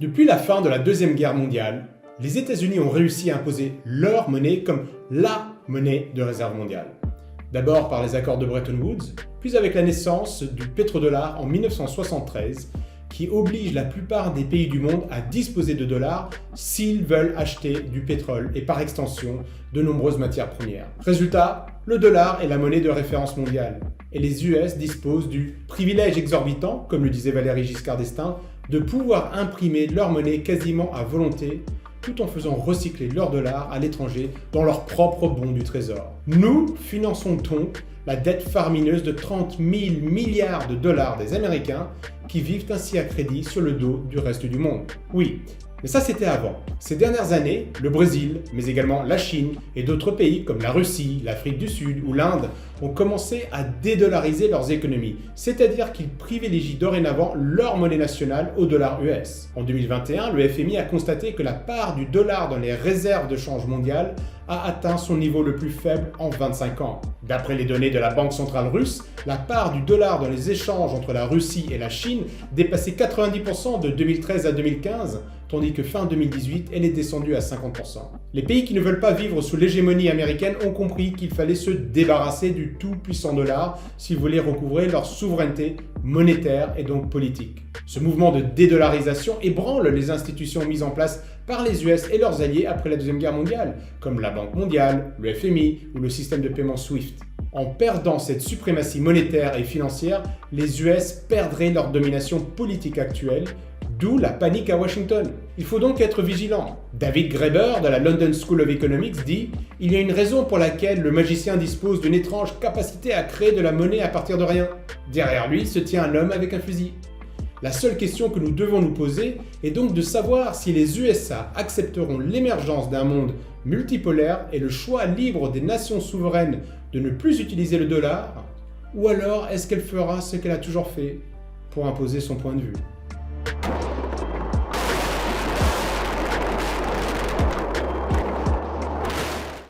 Depuis la fin de la Deuxième Guerre mondiale, les États-Unis ont réussi à imposer leur monnaie comme la monnaie de réserve mondiale. D'abord par les accords de Bretton Woods, puis avec la naissance du pétrodollar en 1973, qui oblige la plupart des pays du monde à disposer de dollars s'ils veulent acheter du pétrole et par extension de nombreuses matières premières. Résultat, le dollar est la monnaie de référence mondiale et les US disposent du privilège exorbitant, comme le disait Valéry Giscard d'Estaing, de pouvoir imprimer leur monnaie quasiment à volonté tout en faisant recycler leurs dollars à l'étranger dans leurs propres bons du trésor. Nous finançons donc la dette faramineuse de 30 000 milliards de dollars des Américains qui vivent ainsi à crédit sur le dos du reste du monde. Oui, mais ça c'était avant. Ces dernières années, le Brésil, mais également la Chine et d'autres pays comme la Russie, l'Afrique du Sud ou l'Inde ont commencé à dédollariser leurs économies, c'est-à-dire qu'ils privilégient dorénavant leur monnaie nationale au dollar US. En 2021, le FMI a constaté que la part du dollar dans les réserves de change mondiales a atteint son niveau le plus faible en 25 ans. D'après les données de la Banque centrale russe, la part du dollar dans les échanges entre la Russie et la Chine dépassait 90% de 2013 à 2015, tandis que fin 2018, elle est descendue à 50%. Les pays qui ne veulent pas vivre sous l'hégémonie américaine ont compris qu'il fallait se débarrasser du tout-puissant dollar s'ils voulaient recouvrer leur souveraineté monétaire et donc politique. Ce mouvement de dédollarisation ébranle les institutions mises en place par les US et leurs alliés après la Deuxième Guerre mondiale, comme la Banque mondiale, le FMI ou le système de paiement SWIFT. En perdant cette suprématie monétaire et financière, les US perdraient leur domination politique actuelle, d'où la panique à Washington. Il faut donc être vigilant. David Graeber de la London School of Economics dit « Il y a une raison pour laquelle le magicien dispose d'une étrange capacité à créer de la monnaie à partir de rien. Derrière lui se tient un homme avec un fusil. » La seule question que nous devons nous poser est donc de savoir si les USA accepteront l'émergence d'un monde multipolaire et le choix libre des nations souveraines de ne plus utiliser le dollar, ou alors est-ce qu'elle fera ce qu'elle a toujours fait pour imposer son point de vue.